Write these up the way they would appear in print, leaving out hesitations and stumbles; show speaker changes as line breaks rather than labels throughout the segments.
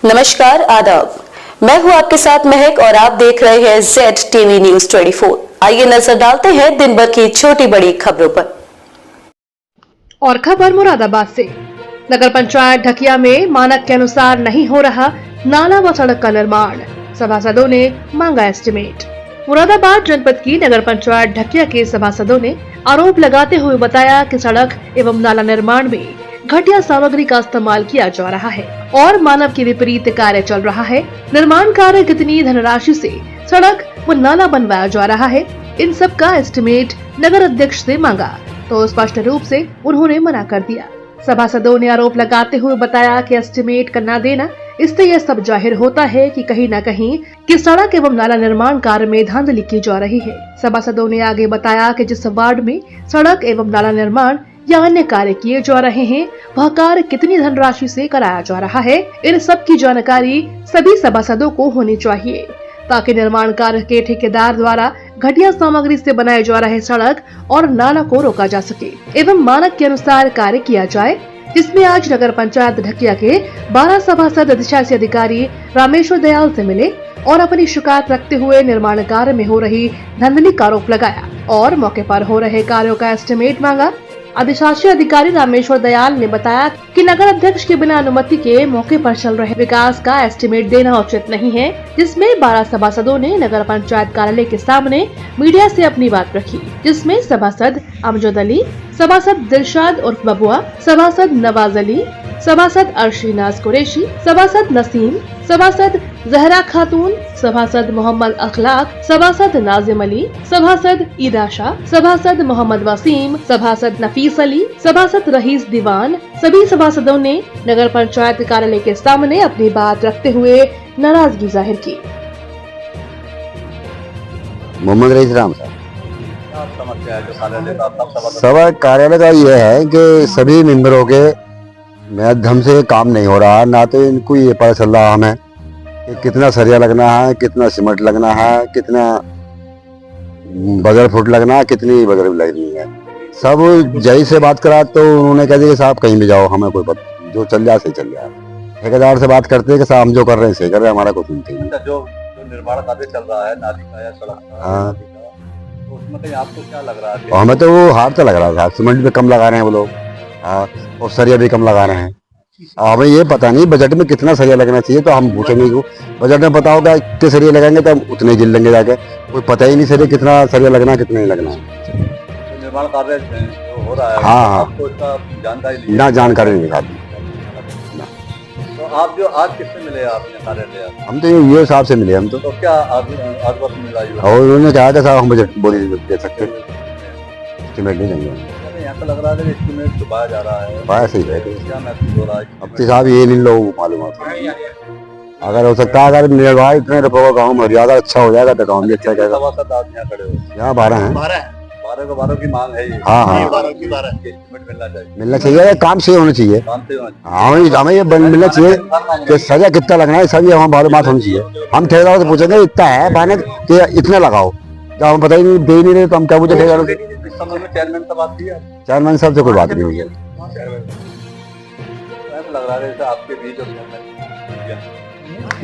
नमस्कार, आदाब। मैं हूं आपके साथ महक और आप देख रहे हैं ZTV न्यूज 24। आइए नजर डालते हैं दिन भर की छोटी बड़ी खबरों पर।
और खबर मुरादाबाद से। नगर पंचायत ढकिया में मानक के अनुसार नहीं हो रहा नाला व सड़क का निर्माण, सभासदों ने मांगा एस्टीमेट। मुरादाबाद जनपद की नगर पंचायत ढकिया के सभासदों ने आरोप लगाते हुए बताया कि सड़क एवं नाला निर्माण में घटिया सामग्री का इस्तेमाल किया जा रहा है और मानव के विपरीत कार्य चल रहा है। निर्माण कार्य कितनी धनराशि से सड़क व नाला बनवाया जा रहा है, इन सब का एस्टीमेट नगर अध्यक्ष से मांगा तो स्पष्ट रूप से उन्होंने मना कर दिया। सभासदों ने आरोप लगाते हुए बताया कि एस्टीमेट का न देना, इससे यह सब जाहिर होता है कि कहीं न कहीं कि सड़क एवं नाला निर्माण कार्य में धांधली की जा रही है। सभासदों ने आगे बताया कि जिस वार्ड में सड़क एवं नाला निर्माण या अन्य कार्य किए जा रहे हैं, वह कार्य कितनी धनराशि से कराया जा रहा है, इन सब की जानकारी सभी सभासदों को होनी चाहिए ताकि निर्माण कार्य के ठेकेदार द्वारा घटिया सामग्री से बनाए जा रहे सड़क और नाला को रोका जा सके एवं मानक के अनुसार कार्य किया जाए। जिसमें आज नगर पंचायत ढकिया के 12 सभासद अधिशासी अधिकारी रामेश्वर दयाल से मिले और अपनी शिकायत रखते हुए निर्माण कार्य में हो रही धांधली का आरोप लगाया और मौके पर हो रहे कार्यों का एस्टीमेट मांगा। अधिशासी अधिकारी रामेश्वर दयाल ने बताया कि नगर अध्यक्ष के बिना अनुमति के मौके पर चल रहे विकास का एस्टीमेट देना उचित नहीं है, जिसमें 12 सभासदों ने नगर पंचायत कार्यालय के सामने मीडिया से अपनी बात रखी, जिसमें सभासद अमजद अली, सभासद दिलशाद उर्फ बबुआ, सभासद नवाज अली, सभासद अर्शीनाज कुरैशी, सभासद नसीम, सभासद जहरा खातून, सभासद मोहम्मद अखलाक, सभासद नाजिम अली, सभासद ईदाशा, सभासद मोहम्मद वसीम, सभासद नफीस अली, सभासद रईस दीवान, सभी सभासदों ने नगर पंचायत कार्यालय के सामने अपनी बात रखते हुए नाराजगी जाहिर की।
मोहम्मद रईस राम साहब, सभा कार्यालय का यह है कि सभी मेंबरों के माध्यम से काम नहीं हो रहा, ना तो इनको ये पता चल रहा हमें कि कितना सरिया लगना है, कितना सीमेंट लगना है, कितना बजर फुट लगना है, कितनी बजर लगनी है। सब जय से बात करा तो उन्होंने कह दिया कि साहब कहीं भी जाओ, हमें कोई पता, जो चल जाए सही चल जाए। ठेकेदार से बात करते हैं कि साहब हम जो कर रहे हैं सही कर रहे हैं, हमारा कुछ नहीं।
जो निर्माण कार्य चल रहा है नाली का या सड़क का,
हाँ,
तो उसमें कहीं आपको क्या लग रहा है?
हमें तो वो हाथ से लग रहा था, सीमेंट भी कम लगा रहे हैं वो लोग, और सरिया भी कम लगा रहे हैं। हमें ये पता नहीं बजट में कितना सरिया लगना चाहिए, तो हम पूछेंगे क्यों? बजट में पता होगा कितने सरिया लगाएंगे तो हम उतने जिल लेंगे जाके, कोई पता ही नहीं सरिया कितना सरिया लगना कितना नहीं लगना।
तो निर्माण कार्य जो हो रहा है,
हाँ,
आपको इसका जानकारी
ना जानकारी नहीं था।
तो आप जो आज किससे मिले अपने कार्यालय?
हम तो ये साहब से मिले हम तो
क्या आज वक्त मिला?
और उन्होंने कहा था साहब हम बजट बोली दे सकते, एस्टीमेट नहीं देंगे।
यहाँ पे लग रहा है कि एस्टीमेट छुपाया जा रहा है,
पाया सही है।
क्या महसूस हो रहा है?
अब तो साहब ये नहीं लोगों को मालूम आता, अगर हो सकता है अगर निर्वाह इतने रुपये का गाँव मर्यादा अच्छा हो जाएगा तो गाँव भी अच्छा जाएगा।
सभासद आप यहाँ खड़े हो,
यहाँ 12 हैं।
12 की मांग है ये।
हाँ, हाँ,
12 की एस्टीमेट मिलना चाहिए,
मिलना चाहिए, काम से होना चाहिए।
काम से होना चाहिए।
हमें ये मिलना चाहिए कि सजा कितना लगना है, सब ये हमें मालूमात होनी चाहिए। हम ठेकेदार से पूछेंगे इतना है मानक कि इतना लगाओ, जब हम पता ही नहीं दे नहीं रहे तो हम क्या पूछे ठेकेदार से?
चेयरमैन से बात की है?
चेयरमैन साहब से कोई बात नहीं हुई है।
ऐसा लग रहा है जैसे आपके बीच और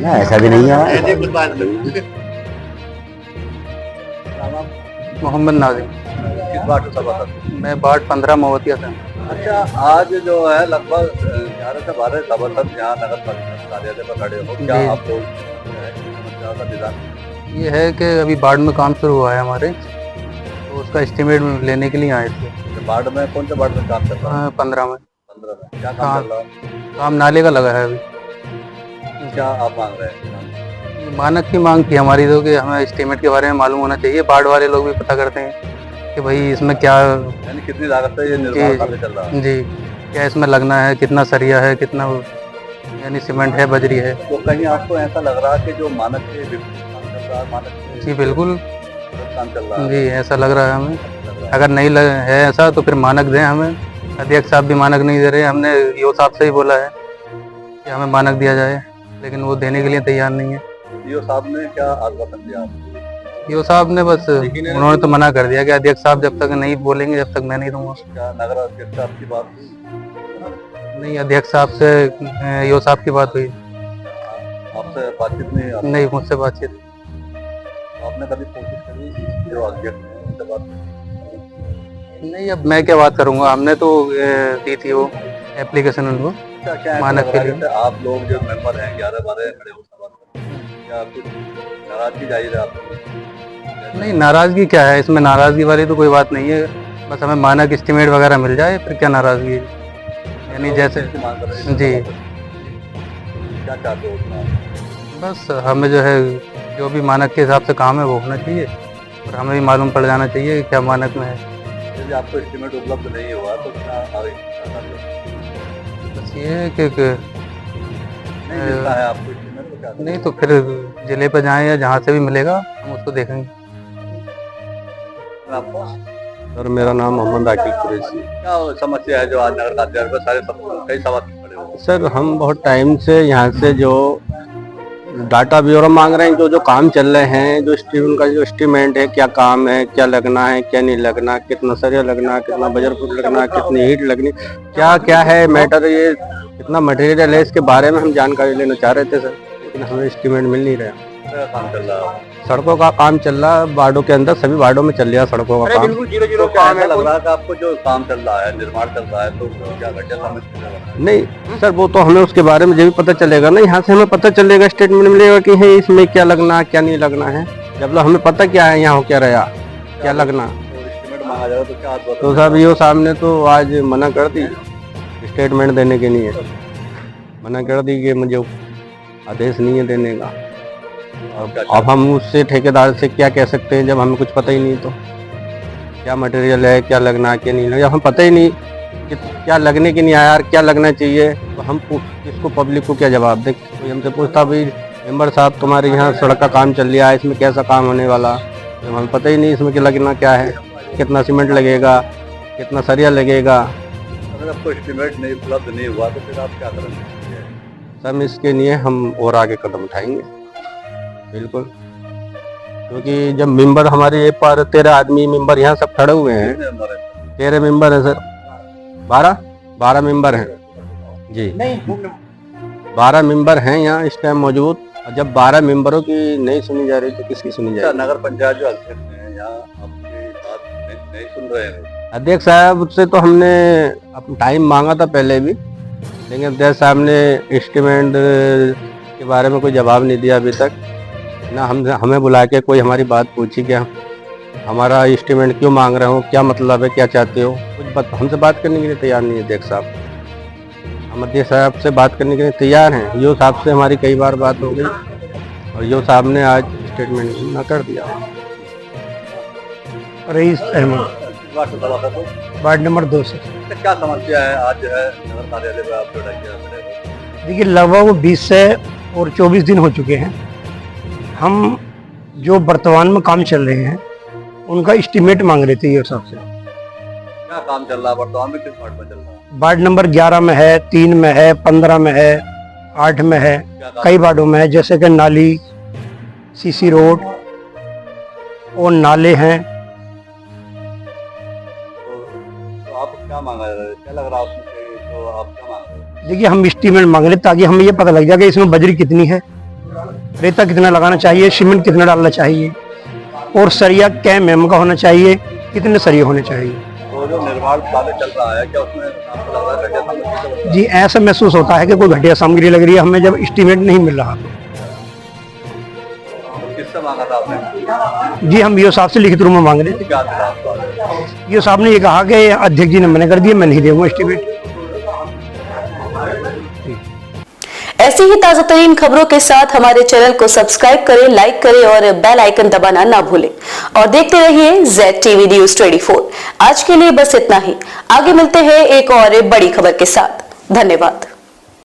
ना, ऐसा भी नहीं है।
मोहम्मद नाजिम,
किस बात से सभासद?
मैं वार्ड 15 मोहतिया से।
अच्छा, आज जो है लगभग 11 से 12 सभासद यहाँ नगर परिषद कार्यालय पर खड़े हो, क्या
जी।
आप लोग समस्या का निदान?
ये है कि अभी वार्ड में काम शुरू हुआ है हमारे, तो उसका एस्टीमेट लेने के लिए आए थे।
वार्ड में कौन से वार्ड में काम चल रहा है?
15 में
15 में क्या काम चल रहा है?
काम नाले का लगा है अभी।
क्या आप मांग रहे हैं?
मानक की मांग थी हमारी तो कि हमें एस्टीमेट के बारे में मालूम होना चाहिए। वार्ड वाले लोग भी पता करते हैं कि भाई इसमें क्या,
यानी कितनी लागत से ये निर्माण कार्य चल रहा है?
जी, क्या इसमें लगना है, कितना सरिया है, कितना यानी सीमेंट है, बजरी है।
तो कहीं आपको ऐसा लग रहा है कि जो मानक के विपरीत काम चल रहा है, मानक के
जी बिल्कुल,
काम चल रहा है?
जी ऐसा लग रहा है हमें। अगर नहीं है ऐसा तो फिर मानक दें हमें। अध्यक्ष साहब भी मानक नहीं दे रहे, हमने ईओ साहब से ही बोला है कि हमें मानक दिया जाए, लेकिन वो देने के लिए तैयार नहीं है।
ईओ साहब ने क्या आश्वासन दिया आपको?
ईओ साहब ने बस उन्होंने तो मना कर दिया कि अध्यक्ष साहब जब तक नहीं बोलेंगे जब तक मैं नहीं दूंगा।
क्या नगर अध्यक्ष आपकी बात हुई?
नहीं, अध्यक्ष साहब से ईओ साहब की बात हुई।
आपसे बातचीत नहीं आपने
नहीं, मुझसे बातचीत
कभी कोशिश करी जो अध्यक्ष हैं उनसे बात करने?
नहीं। अब मैं क्या बात करूंगा, हमने तो दी थी वो एप्लीकेशन उनको
क्या क्या
मानक के लिए।
आप लोग जो मेंबर हैं 11-12 खड़े हो सवाल करते हैं, क्या कुछ नाराजगी जाहिर है आपको?
नहीं, नाराजगी क्या है इसमें? नाराजगी वाली तो कोई बात नहीं है। बस हमें मानक एस्टिमेट वगैरह मिल जाए, फिर क्या नाराजगी है? यानी जैसे
इसकी मांग कर रहे हैं।
जी,
क्या चाहते हो उसमें आप?
बस हमें जो है जो भी मानक के हिसाब से काम है वो होना चाहिए, और हमें भी मालूम पड़ जाना चाहिए कि क्या मानक में है।
यदि आपको एस्टिमेट उपलब्ध नहीं हुआ तो क्या आगे क्या करते हो?
बस ये है कि
नहीं मिलता है आपको एस्टिमेट तो क्या करें?
नहीं तो फिर जिले पर जाएं या जहाँ से भी मिलेगा हम उसको देखेंगे।
आपको
सर मेरा नाम मोहम्मद आकिब कुरैशी।
क्या समस्या है जो आज नगर काउंसिल में सारे कई सवाल खड़े हो?
सर हम बहुत टाइम से यहाँ से जो डाटा ब्यूरो मांग रहे हैं, जो काम चल रहे हैं, जो उनका जो एस्टीमेट है, क्या काम है, क्या लगना है, क्या नहीं लगना, कितना सरिया लगना, कितना बजर फुट लगना, कितनी हीट लगनी, क्या क्या है मैटर, ये कितना मटेरियल है, इसके बारे में हम जानकारी लेना चाह रहे थे सर, लेकिन हमें एस्टीमेट मिल नहीं रहा।
क्या काम चल रहा है?
सड़कों का काम चल रहा है वार्डों के अंदर, सभी वार्डों में चल रहा है सड़कों का काम।
तो क्या ऐसा लग रहा है कि आपको जो काम चल रहा है, निर्माण चल रहा है, तो क्या घटिया समझते हैं?
नहीं सर, वो तो हमें उसके बारे में जब भी पता चलेगा ना, यहाँ से हमें पता चलेगा, स्टेटमेंट मिलेगा कि है इसमें क्या लगना क्या नहीं लगना है। जब लोग हमें पता क्या है यहाँ क्या रहा, क्या लगना,
तो एस्टिमेट मांगा जाएगा तो क्या आप
तो साहब ये सामने तो आज मना कर दी स्टेटमेंट देने के लिए, मना कर दी कि मुझे आदेश नहीं है देने का। अब हम उससे ठेकेदार से क्या कह सकते हैं जब हमें कुछ पता ही नहीं, तो क्या मटेरियल है, क्या लगना क्या नहीं लगना, जब हमें पता ही नहीं कि क्या लगने की नहीं आया यार, क्या लगना चाहिए, तो हम इसको पब्लिक को क्या जवाब दें? कोई हमसे पूछता भाई मेंबर साहब तुम्हारे यहाँ सड़क का काम चल रहा है, इसमें कैसा काम होने वाला, जब हमें पता ही नहीं इसमें क्या लगना क्या है, कितना सीमेंट लगेगा, कितना सरिया लगेगा।
अगर आपको एस्टिमेट नहीं उपलब्ध नहीं हुआ तो फिर आप क्या करेंगे?
सर इसके लिए हम और आगे कदम उठाएंगे बिल्कुल, क्योंकि जब मेंबर हमारे ये पर 13 आदमी मेंबर यहाँ सब खड़े हुए हैं, 13 मेंबर है सर, 12 मेंबर हैं जी, 12 मेंबर हैं यहाँ इस टाइम मौजूद। और जब 12 मेंबरों की नहीं सुनी जा रही तो किसकी सुनी जा रही?
नगर पंचायत जो अध्यक्ष हैं यहाँ आपकी बात नहीं सुन रहे हैं।
अध्यक्ष साहब उससे तो हमने अपना टाइम मांगा था पहले भी, लेकिन अध्यक्ष साहब ने एस्टीमेट के बारे में कोई जवाब नहीं दिया अभी तक ना। हमें बुला के कोई हमारी बात पूछी क्या, हमारा एस्टीमेट क्यों मांग रहे हो, क्या मतलब है, क्या चाहते हो, कुछ हमसे बात करने के लिए तैयार नहीं है अध्यक्ष साहब। हम अध्यक्ष साहब से बात करने के लिए तैयार हैं, यो साहब से हमारी कई बार बात हो गई और यो साहब ने आज स्टेटमेंट ना कर दिया।
रईस अहमद, वार्ड नंबर 2 से।
क्या समस्या है आज जो है नगर कार्यालय में आप जो डकिया?
देखिए लगभग 20 से और 24 दिन हो चुके हैं। हम जो वर्तमान में काम चल रहे हैं उनका एस्टीमेट मांग रहे थे ये साहब से।
क्या काम चल रहा है वर्तमान में, किस वार्ड में चल रहा है?
वार्ड नंबर 11 में है, 3 में है, 15 में है, 8 में है, कई वार्डों में है, जैसे कि नाली, सीसी रोड और नाले हैं।
तो आप क्या मांगा, क्या लग रहा है उसमें से, तो आप क्या मांग रहे हैं?
देखिए हम एस्टीमेट मांग रहे हैं ताकि हमें ये पता लग जाए कि इसमें बजरी कितनी है, रेता कितना लगाना चाहिए, सीमेंट कितना डालना चाहिए और सरिया क्या एमएम का होना चाहिए, कितने सरिया होने चाहिए।
तो जो निर्माण कार्य चल रहा है क्या उसमें आपको लग रहा है घटिया सामग्री?
जी ऐसा महसूस होता है कि कोई घटिया सामग्री लग रही है हमें जब एस्टीमेट नहीं मिल रहा।
तो किससे मांगा था आपने?
जी हम ईओ साहब से लिखित रूप में मांग रहे थे।
क्या था आपका?
ईओ साहब ने ये कहा कि अध्यक्ष जी ने मना कर दिया, मैं नहीं दूंगा एस्टीमेट।
ऐसी ही ताजा तरीन खबरों के साथ हमारे चैनल को सब्सक्राइब करें, लाइक करें और बेल आइकन दबाना ना भूलें और देखते रहिए ZTV News 24। आज के लिए बस इतना ही, आगे मिलते हैं एक और बड़ी खबर के साथ। धन्यवाद।